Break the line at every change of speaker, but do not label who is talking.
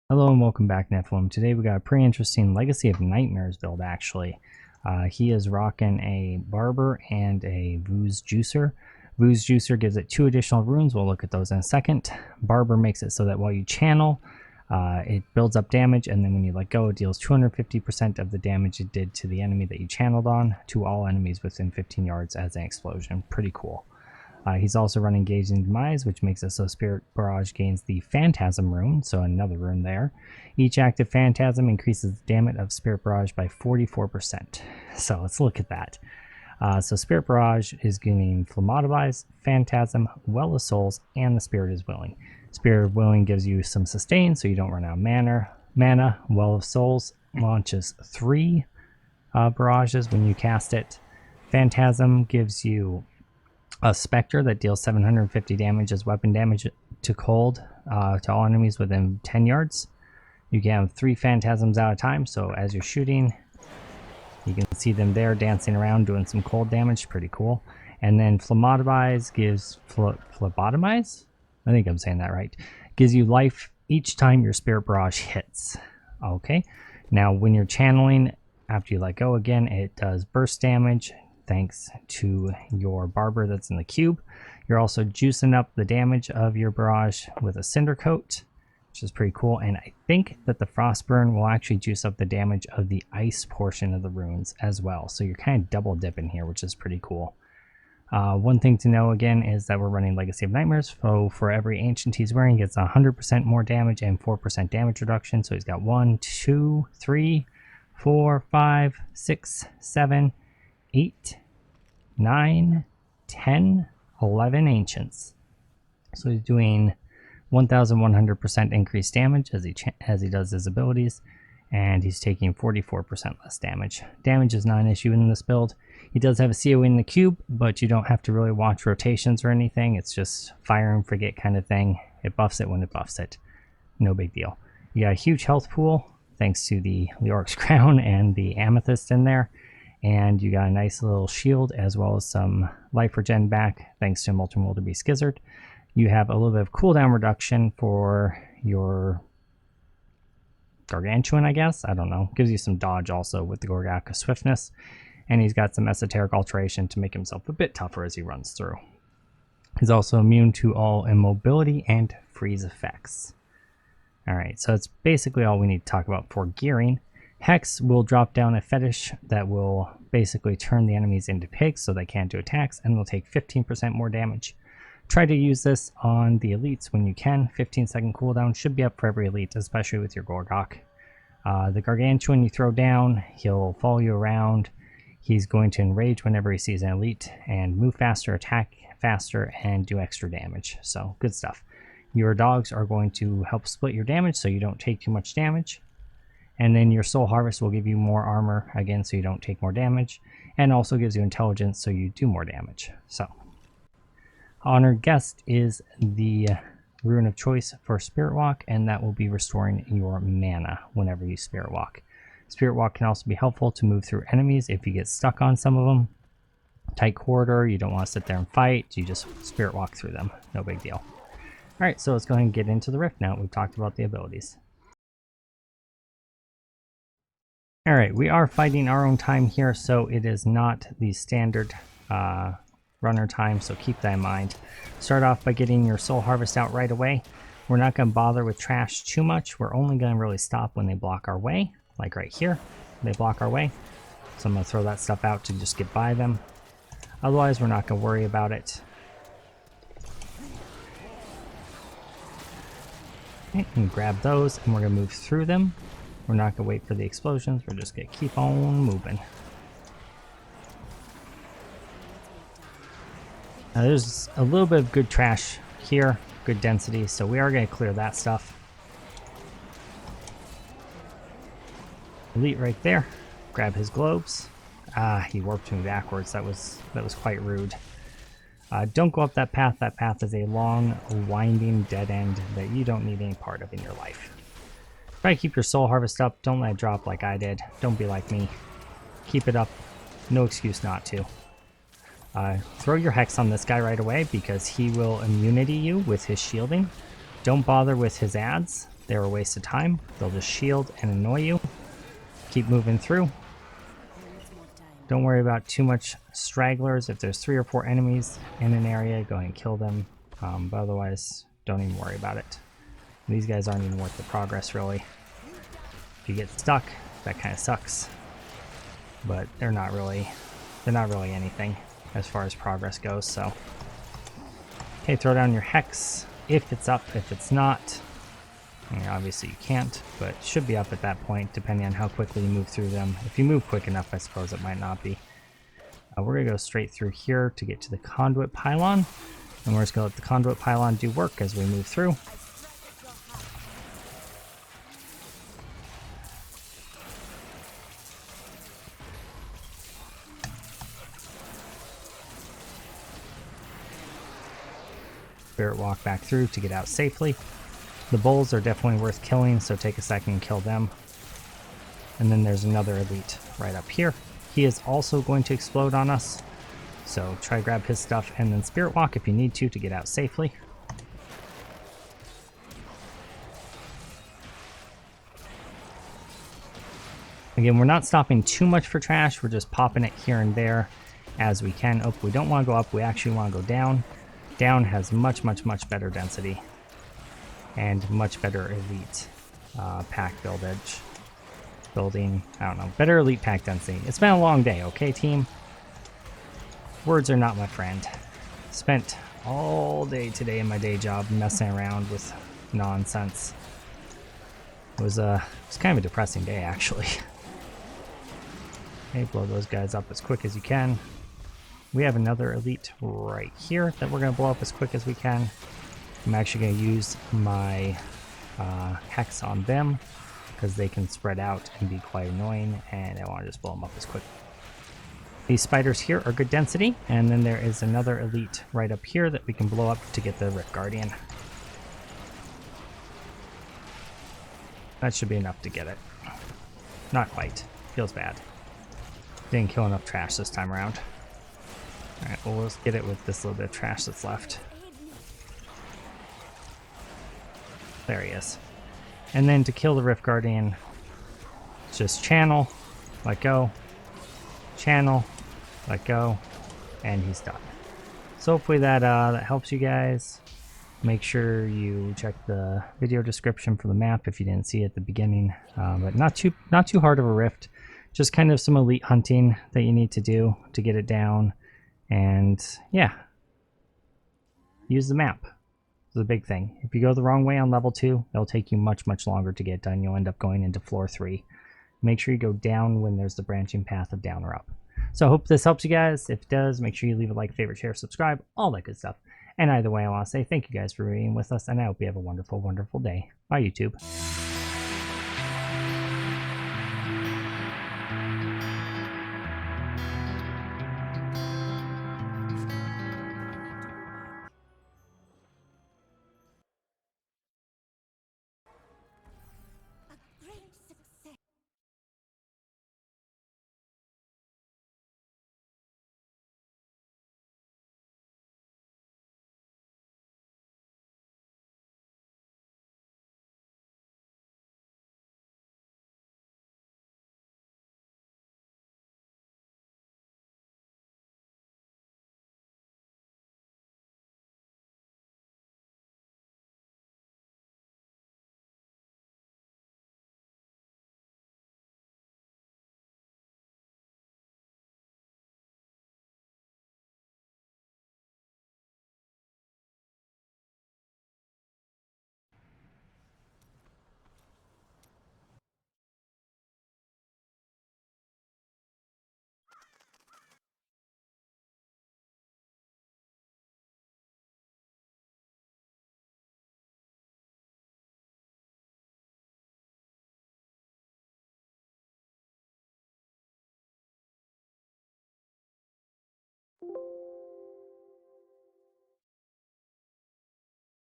Hello and welcome back, Nephilim. Today we got a pretty interesting Legacy of Nightmares build, actually. He is rocking a Barber and a Vooz Juicer. Vooz Juicer gives it 2 additional runes. We'll look at those in a second. Barber makes it so that while you channel, it builds up damage, and then when you let go, it deals 250% of the damage it did to the enemy that you channeled on to all enemies within 15 yards as an explosion. Pretty cool. He's also running Gauge and Demise, which makes it so Spirit Barrage gains the Phantasm rune, so another rune there. Each active Phantasm increases the damage of Spirit Barrage by 44%. So let's look at that. So Spirit Barrage is getting Phlebotomize, Phantasm, Well of Souls, and the Spirit is Willing. Spirit of Willing gives you some sustain, so you don't run out of mana. Well of Souls launches 3 barrages when you cast it. Phantasm gives you a Spectre that deals 750 damage as weapon damage to cold to all enemies within 10 yards. You can have 3 Phantasms at a time, so as you're shooting, you can see them there dancing around doing some cold damage. Pretty cool. And then Phlebotomize gives Phlebotomize? I think I'm saying that right. Gives you life each time your Spirit Barrage hits. Okay. Now when you're channeling, after you let go again, it does burst damage thanks to your Barber that's in the cube. You're also juicing up the damage of your barrage with a Cinder Coat, which is pretty cool. And I think that the Frostburn will actually juice up the damage of the ice portion of the runes as well. So you're kind of double dipping here, which is pretty cool. One thing to know again is that we're running Legacy of Nightmares. So for every Ancient he's wearing, he gets 100% more damage and 4% damage reduction. So he's got 1, 2, 3, 4, 5, 6, 7, 8, 9, 10, 11 Ancients. So he's doing 1,100% increased damage as he does his abilities, and he's taking 44% less damage. Damage is not an issue in this build. He does have a COE in the cube, but you don't have to really watch rotations or anything. It's just fire and forget kind of thing. It buffs it when it buffs it. No big deal. You got a huge health pool thanks to the Leoric's Crown and the Amethyst in there. And you got a nice little shield as well as some life regen back thanks to Molten Wildebeest Gizzard. You have a little bit of cooldown reduction for your Gargantuan, I guess. I don't know. Gives you some dodge also with the Gorgaka Swiftness. And he's got some Esoteric Alteration to make himself a bit tougher as he runs through. He's also immune to all immobility and freeze effects. Alright, so that's basically all we need to talk about for gearing. Hex will drop down a fetish that will basically turn the enemies into pigs so they can't do attacks, and will take 15% more damage. Try to use this on the elites when you can. 15-second cooldown should be up for every elite, especially with your Gorgok. The Gargantuan you throw down, he'll follow you around. He's going to enrage whenever he sees an elite, and move faster, attack faster, and do extra damage. So, good stuff. Your dogs are going to help split your damage so you don't take too much damage. And then your Soul Harvest will give you more armor, again, so you don't take more damage. And also gives you intelligence, so you do more damage. So, Honored Guest is the rune of choice for Spirit Walk, and that will be restoring your mana whenever you Spirit Walk. Spirit Walk can also be helpful to move through enemies if you get stuck on some of them. Tight corridor, you don't want to sit there and fight, you just Spirit Walk through them. No big deal. Alright, so let's go ahead and get into the Rift now. We've talked about the abilities. Alright, we are fighting our own time here, so it is not the standard runner time, so keep that in mind. Start off by getting your Soul Harvest out right away. We're not going to bother with trash too much. We're only going to really stop when they block our way, like right here. They block our way, so I'm going to throw that stuff out to just get by them. Otherwise, we're not going to worry about it. Okay, and grab those, and we're going to move through them. We're not going to wait for the explosions. We're just going to keep on moving. Now there's a little bit of good trash here, good density, so we are going to clear that stuff. Elite right there. Grab his globes. He warped me backwards. That was quite rude. Don't go up that path. That path is a long, winding dead end that you don't need any part of in your life. Try to keep your Soul Harvest up. Don't let it drop like I did. Don't be like me. Keep it up. No excuse not to. Throw your Hex on this guy right away because he will immunity you with his shielding. Don't bother with his ads. They're a waste of time. They'll just shield and annoy you. Keep moving through. Don't worry about too much stragglers. If there's 3 or 4 enemies in an area, go ahead and kill them. But otherwise, don't even worry about it. These guys aren't even worth the progress, really. If you get stuck, that kind of sucks. But they're not really anything as far as progress goes. So, okay, throw down your hex if it's up. If it's not, I mean, obviously you can't, but it should be up at that point, depending on how quickly you move through them. If you move quick enough, I suppose it might not be. We're gonna go straight through here to get to the conduit pylon, and we're just gonna let the conduit pylon do work as we move through. Spirit walk back through to get out safely. The bulls are definitely worth killing, so take a second and kill them. And then there's another elite right up here. He is also going to explode on us, so try to grab his stuff and then spirit walk if you need to get out safely. Again, we're not stopping too much for trash, we're just popping it here and there as we can. Oh, we don't want to go up, we actually want to go down. Down has much better density and much better elite pack building. I don't know, better elite pack density. It's been a long day, okay, team? Words are not my friend. Spent all day today in my day job messing around with nonsense. It was kind of a depressing day, actually. Okay, blow those guys up as quick as you can. We have another elite right here that we're going to blow up as quick as we can. I'm actually going to use my hex on them because they can spread out and be quite annoying, and I want to just blow them up as quick. These spiders here are good density, and then there is another elite right up here that we can blow up to get the Rift Guardian. That should be enough to get it. Not quite. Feels bad. Didn't kill enough trash this time around. Alright, well, let's get it with this little bit of trash that's left. There he is. And then to kill the Rift Guardian, just channel, let go, channel, let go, and he's done. So hopefully that helps you guys. Make sure you check the video description for the map if you didn't see it at the beginning. But not too hard of a rift. Just kind of some elite hunting that you need to do to get it down. And yeah, use the map. This is a big thing. If you go the wrong way on level 2, it'll take you much longer to get done. You'll end up going into floor 3. Make sure you go down when there's the branching path of down or up. So I hope this helps you guys. If it does, make sure you leave a like, favorite, share, subscribe, all that good stuff. And either way, I want to say thank you guys for being with us, and I hope you have a wonderful day. Bye, YouTube.